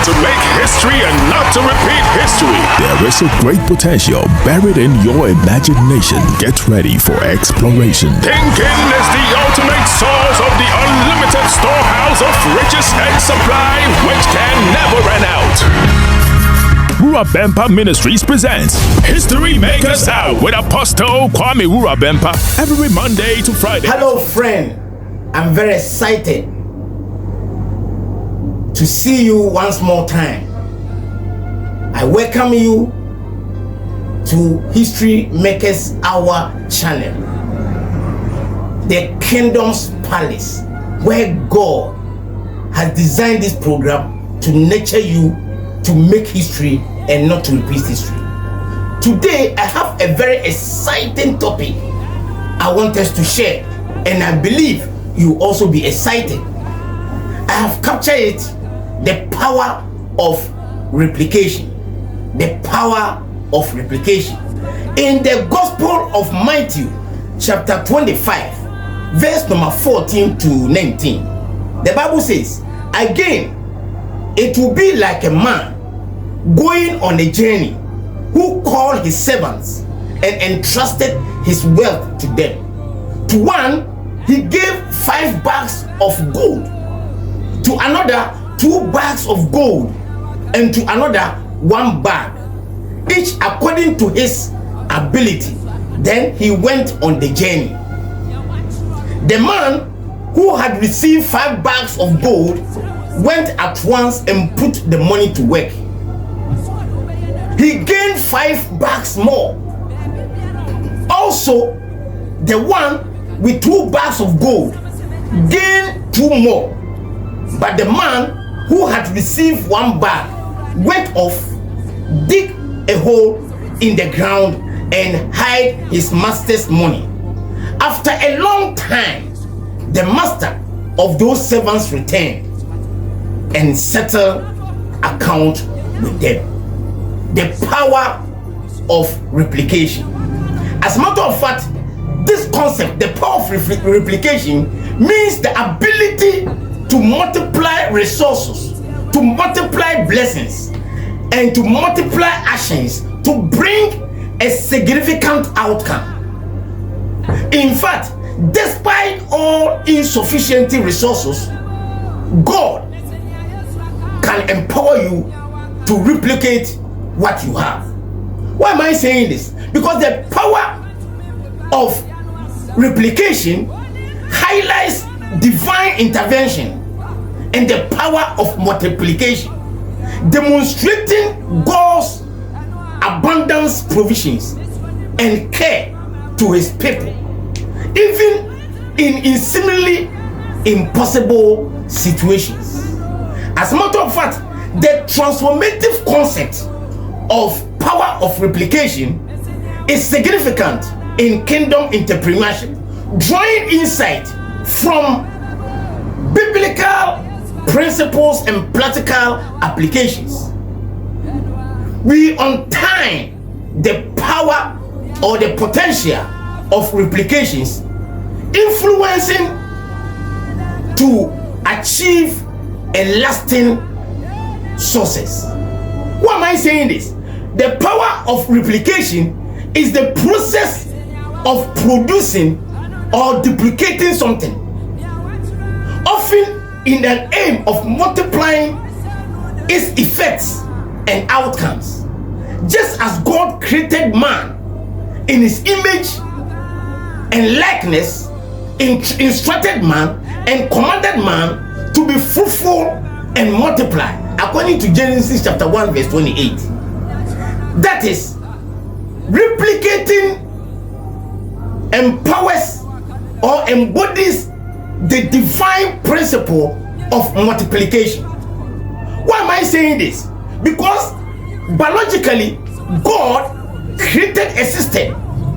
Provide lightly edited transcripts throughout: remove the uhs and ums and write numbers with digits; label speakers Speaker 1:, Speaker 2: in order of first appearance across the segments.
Speaker 1: to make history and not to repeat history.
Speaker 2: There is a great potential buried in your imagination. Get ready for exploration.
Speaker 1: Thinking is the ultimate source of the unlimited storehouse of riches and supply which can never run out.
Speaker 2: Wurabempa Ministries presents History Makers Out with Apostle Kwame Wurabempa every Monday to Friday.
Speaker 3: Hello friend, I'm very excited to see you once more time. I welcome you to History Makers Hour channel, the Kingdom's Palace, where God has designed this program to nurture you to make history and not to repeat history. Today I have a very exciting topic I want us to share, and I believe you also be excited. I have captured it, the power of replication. The power of replication. In the Gospel of Matthew, chapter 25, verse number 14 to 19, the Bible says, again, it will be like a man going on a journey who called his servants and entrusted his wealth to them. To one, he gave 5 bags of gold, to another 2 bags of gold, and to another 1 bag, each according to his ability. Then he went on the journey. The man who had received 5 bags of gold went at once and put the money to work. He gained 5 bags more. Also, the one with 2 bags of gold gained 2 more. But the man who had received 1 bag went off, dig a hole in the ground, and hide his master's money. After a long time, the master of those servants returned and settled account with them. The power of replication. As a matter of fact, this concept, the power of replication, means the ability to multiply resources, to multiply blessings, and to multiply actions to bring a significant outcome. In fact, despite all insufficient resources, God can empower you to replicate what you have. Why am I saying this? Because the power of replication highlights divine intervention and the power of multiplication, demonstrating God's abundance, provisions, and care to his people, even in seemingly impossible situations. As a matter of fact, the transformative concept of power of replication is significant in kingdom entrepreneurship, drawing insight from biblical principles and practical applications. We untie the power or the potential of replications, influencing to achieve a lasting success. Why am I saying this? The power of replication is the process of producing or duplicating something, often in an aim of multiplying its effects and outcomes. Just as God created man in his image and likeness, instructed man and commanded man to be fruitful and multiply, according to Genesis chapter 1 verse 28. That is, replicating empowers or embodies the divine principle of multiplication. Why am I saying this? Because biologically, God created a system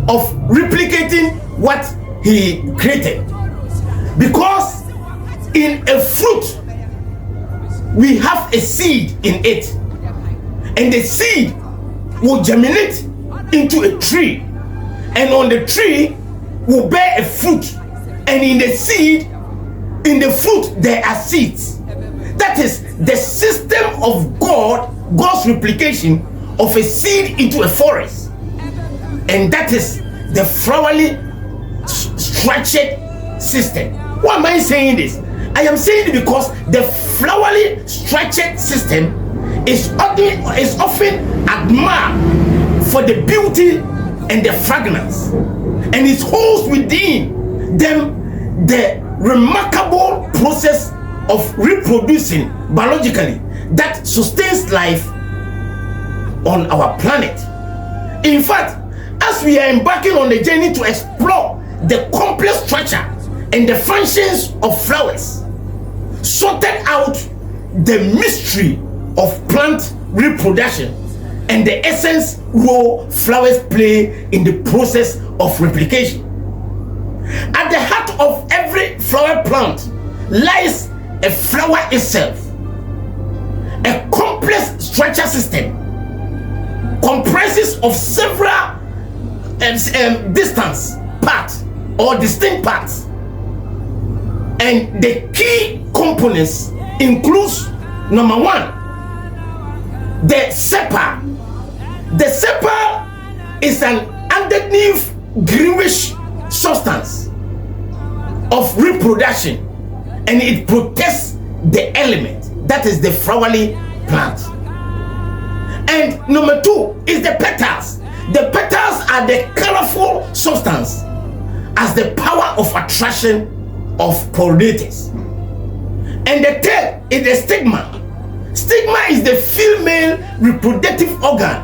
Speaker 3: of replicating what he created. Because in a fruit, we have a seed in it, and the seed will germinate into a tree, and on the tree will bear a fruit, and in the seed, in the fruit there are seeds. That That is the system of God's replication of a seed into a forest. And that is the flowery structured system. Why am I saying this? I am saying it because the flowery structured system is often admired for the beauty and the fragrance, and it holds within them the remarkable process of reproducing biologically that sustains life on our planet. In fact, as we are embarking on the journey to explore the complex structure and the functions of flowers, sorted out the mystery of plant reproduction and the essence role flowers play in the process of replication. At the heart of every flower plant lies a flower itself, a complex structure system comprises of several distinct parts, and the key components includes: number one, the sepal. The sepal is an underneath greenish substance of reproduction, and it protects the element that is the flowery plant. And number two is the petals. The petals are the colorful substance as the power of attraction of pollinators. And the third is the stigma. Stigma is the female reproductive organ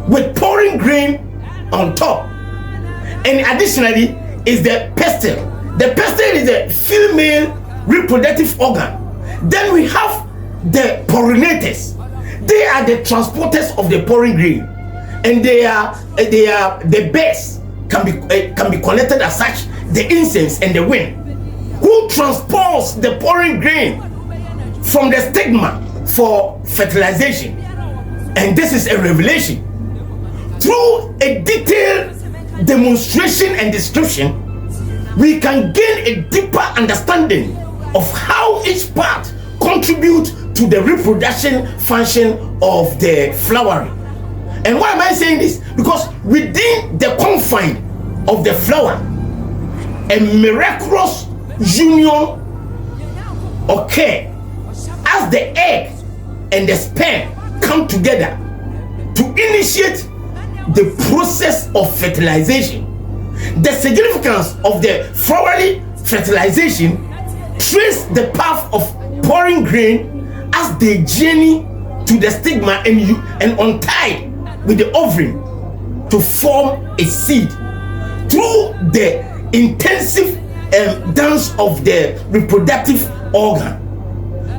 Speaker 3: with pollen grain on top. And additionally is the pistil. The pistil is the female reproductive organ. Then we have the pollinators. They are the transporters of the pollen grain, and they are the bees can be connected as such, the insects and the wind, who transports the pollen grain from the stigma for fertilization. And this is a revelation. Through a detailed demonstration and description, we can gain a deeper understanding of how each part contributes to the reproduction function of the flowering. And why am I saying this? Because within the confine of the flower, a miraculous union occurs as the egg and the sperm come together to initiate the process of fertilization. The significance of the flowery fertilization traces the path of pollen grain as they journey to the stigma and untie with the ovary to form a seed. Through the intensive dance of the reproductive organ,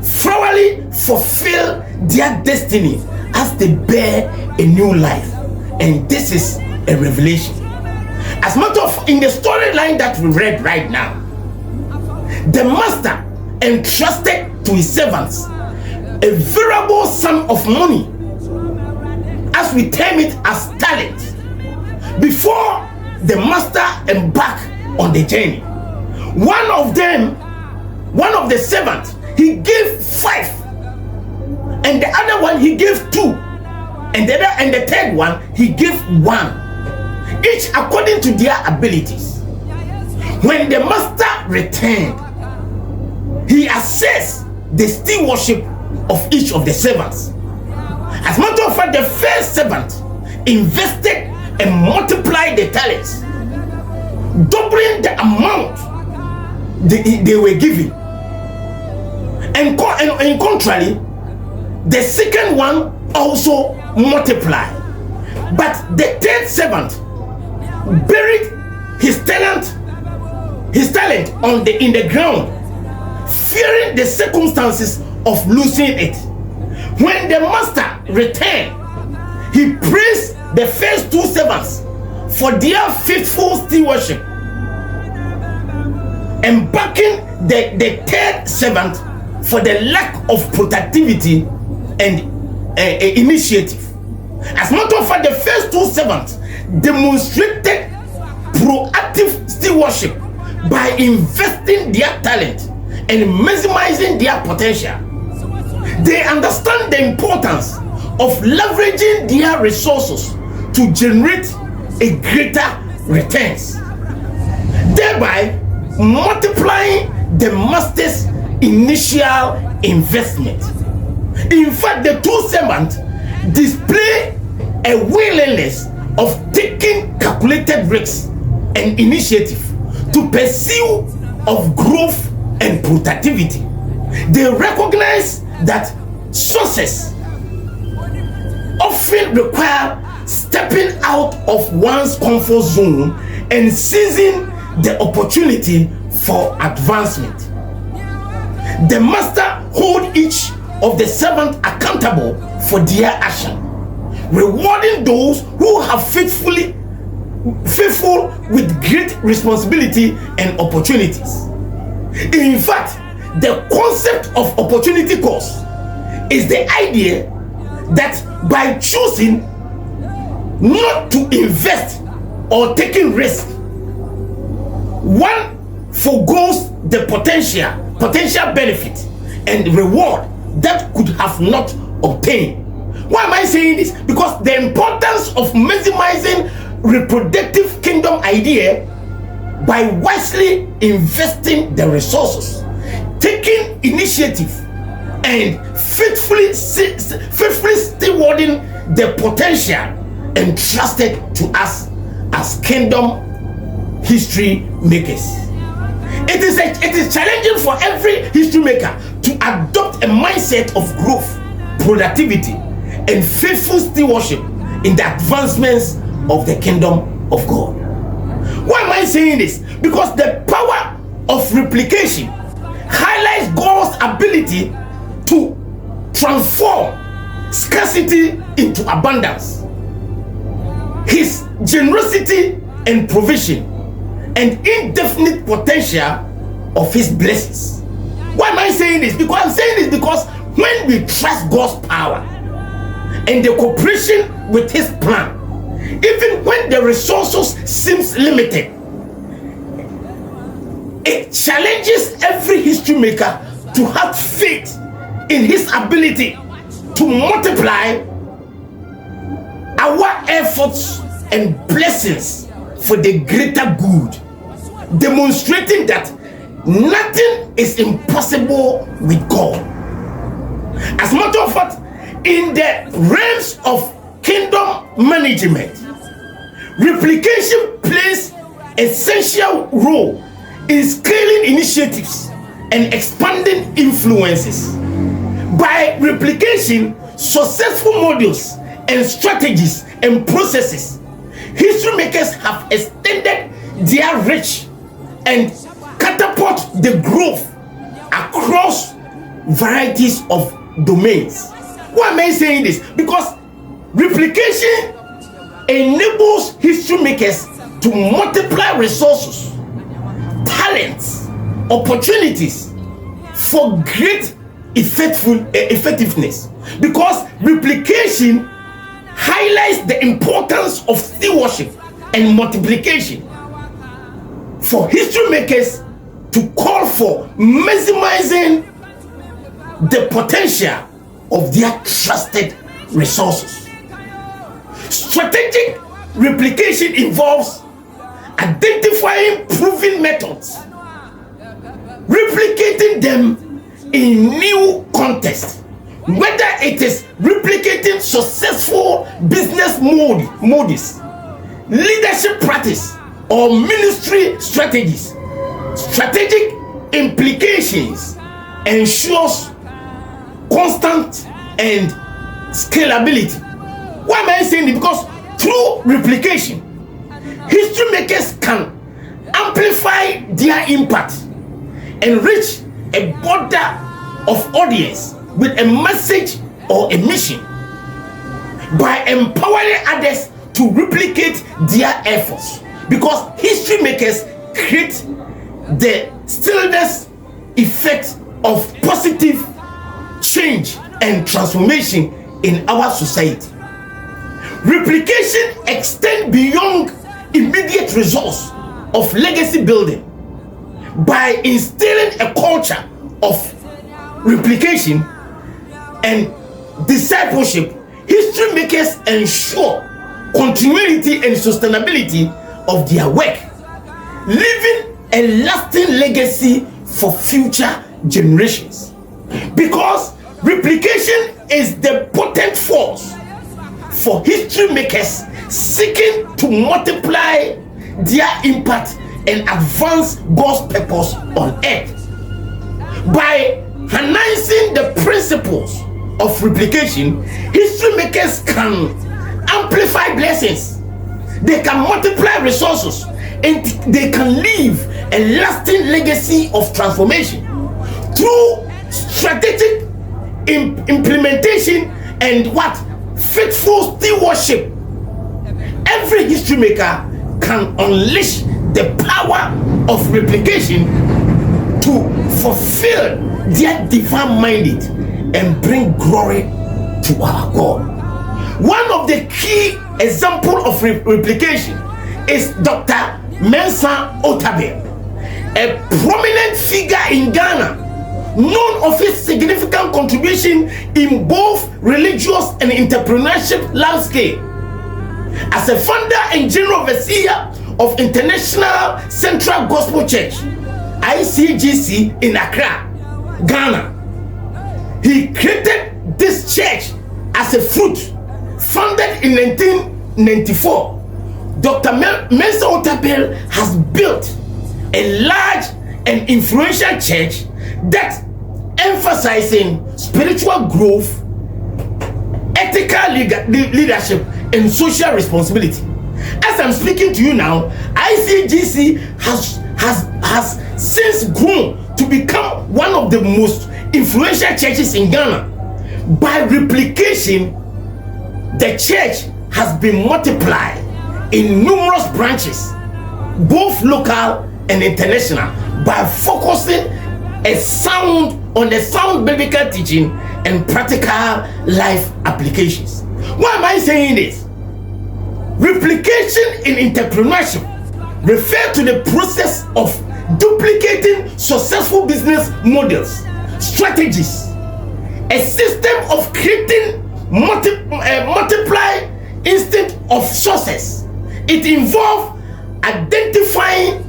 Speaker 3: flowery fulfill their destiny as they bear a new life. And this is a revelation. As a matter of, in the storyline that we read right now, the master entrusted to his servants a variable sum of money, as we term it as talent, before the master embarked on the journey. One of the servants, he gave 5, and the other one he gave 2, and the third one he gave 1, each according to their abilities. When the master returned, he assessed the stewardship of each of the servants. As a matter of fact, the first servant invested and multiplied the talents, doubling the amount they were given. And contrary, the second one also multiplied. But the third servant buried his talent in the ground, fearing the circumstances of losing it. When the master returned, he praised the first 2 servants for their faithful stewardship, and backing the third servant for the lack of productivity and initiative. As a matter of fact, the first 2 servants demonstrated proactive stewardship by investing their talent and maximizing their potential. They understand the importance of leveraging their resources to generate a greater returns, thereby multiplying the master's initial investment. In fact, the two servants display a willingness of taking calculated risks and initiative to pursue of growth and productivity. They recognize that success often require stepping out of one's comfort zone and seizing the opportunity for advancement. The master hold each of the servants accountable for their action, rewarding those who have faithful with great responsibility and opportunities. In fact, the concept of opportunity cost is the idea that by choosing not to invest or taking risk, one forgoes the potential benefit and reward that could have not obtained. Why am I saying this? Because the importance of maximizing reproductive kingdom idea by wisely investing the resources, taking initiative, and faithfully stewarding the potential entrusted to us as kingdom history makers. It is challenging for every history maker to adopt a mindset of growth, productivity, and faithful stewardship in the advancements of the kingdom of God. Why am I saying this? Because the power of replication highlights God's ability to transform scarcity into abundance, his generosity and provision, and indefinite potential of his blessings. Why am I saying this? Because I'm saying this because when we trust God's power and the cooperation with his plan, even when the resources seems limited, it challenges every history maker to have faith in his ability to multiply our efforts and blessings for the greater good, demonstrating that nothing is impossible with God. As a matter of fact, in the realms of kingdom management, replication plays essential role in scaling initiatives and expanding influences. By replication, successful models and strategies and processes, history makers have extended their reach and catapult the growth across varieties of domains. Why am I saying this? Because replication enables history makers to multiply resources, talents, opportunities for great effectiveness. Because replication highlights the importance of stewardship and multiplication for history makers to call for maximizing the potential of their trusted resources. Strategic replication involves identifying proven methods, replicating them in new contexts, whether it is replicating successful business models, leadership practice, or ministry strategies. Strategic implications ensures constant and scalability. Why am I saying it? Because through replication, history makers can amplify their impact and reach a border of audience with a message or a mission by empowering others to replicate their efforts. Because history makers create the stillness effect of positive change and transformation in our society. Replication extends beyond immediate results of legacy building. By instilling a culture of replication, and discipleship, history makers ensure continuity and sustainability of their work, leaving a lasting legacy for future generations. Because replication is the potent force for history makers seeking to multiply their impact and advance God's purpose on earth. By harnessing the principles of replication, history makers can amplify blessings, they can multiply resources, and they can leave a lasting legacy of transformation through strategic implementation and faithful stewardship. Every history maker can unleash the power of replication to fulfill their divine mandate and bring glory to our God. One of the key examples of replication is Dr. Mensa Otabil, a prominent figure in Ghana, known of his significant contribution in both religious and entrepreneurship landscape. As a founder and general overseer of International Central Gospel Church, ICGC, in Accra, Ghana, he created this church as a fruit. Founded in 1994, Dr. Mensa Otabil has built a large and influential church that emphasizing spiritual growth, ethical leadership, and social responsibility. As I'm speaking to you now, ICGC has since grown to become one of the most influential churches in Ghana. By replication, the church has been multiplied in numerous branches, both local and international, by focusing on the sound biblical teaching and practical life applications. Why am I saying this? Replication in entrepreneurship refers to the process of duplicating successful business models, strategies, a system of creating multiply instead of sources. It involves identifying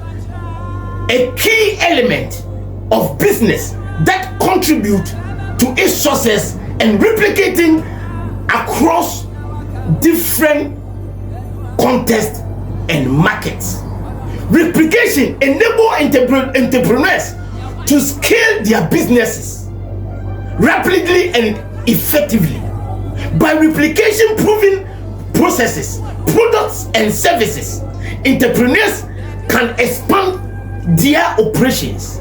Speaker 3: a key element of business that contribute to its success and replicating across different contexts and markets. Replication enables entrepreneurs to scale their businesses rapidly and effectively. By replication proven processes, products, and services, entrepreneurs can expand their operations,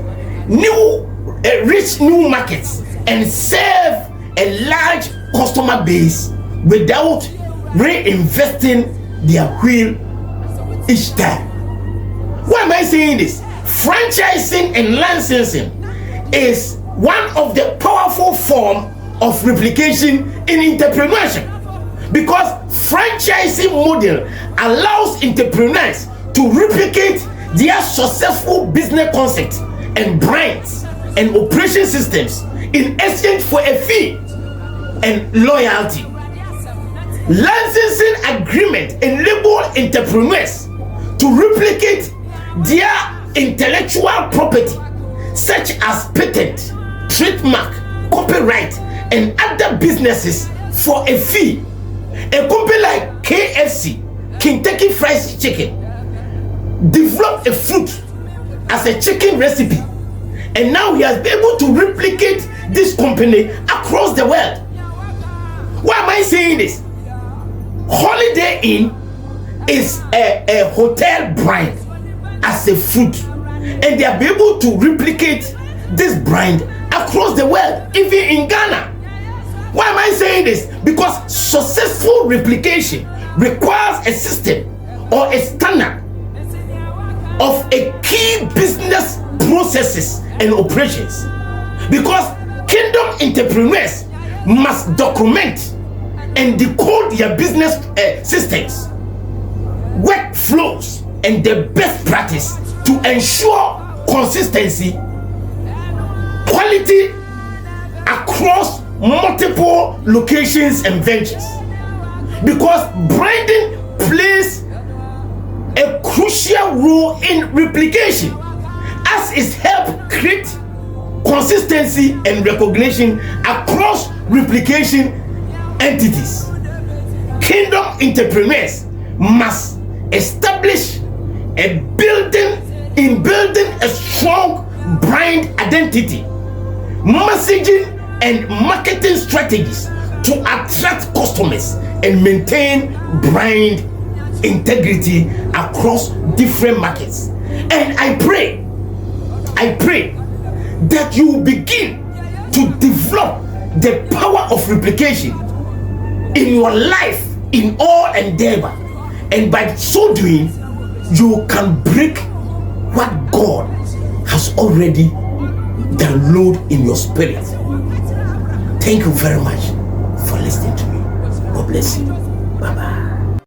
Speaker 3: reach new markets, and serve a large customer base without reinvesting their wheel each time. Why am I saying this? Franchising and licensing is one of the powerful forms of replication in entrepreneurship, because franchising model allows entrepreneurs to replicate their successful business concepts and brands and operation systems in exchange for a fee and loyalty. Licensing agreement enable entrepreneurs to replicate their intellectual property, such as patent, trademark, copyright, and other businesses for a fee. A company like KFC, Kentucky Fried Chicken, developed a fruit as a chicken recipe, and now he has been able to replicate this company across the world. Why am I saying this? Holiday Inn is a hotel brand as a fruit, and they are able to replicate this brand across the world, even in Ghana. Why am I saying this? Because successful replication requires a system or a standard of a key business processes and operations. Because kingdom entrepreneurs must document and decode their business systems, workflows, and the best practice to ensure consistency, quality across multiple locations and ventures, because branding plays a crucial role in replication, as it helps create consistency and recognition across replication entities. Kingdom entrepreneurs must establish building a strong brand identity, messaging and marketing strategies to attract customers and maintain brand integrity across different markets. And I pray that you begin to develop the power of replication in your life, in all endeavor, and by so doing you can break what God has already downloaded in your spirit. Thank you very much for listening to me. God bless you. Bye bye.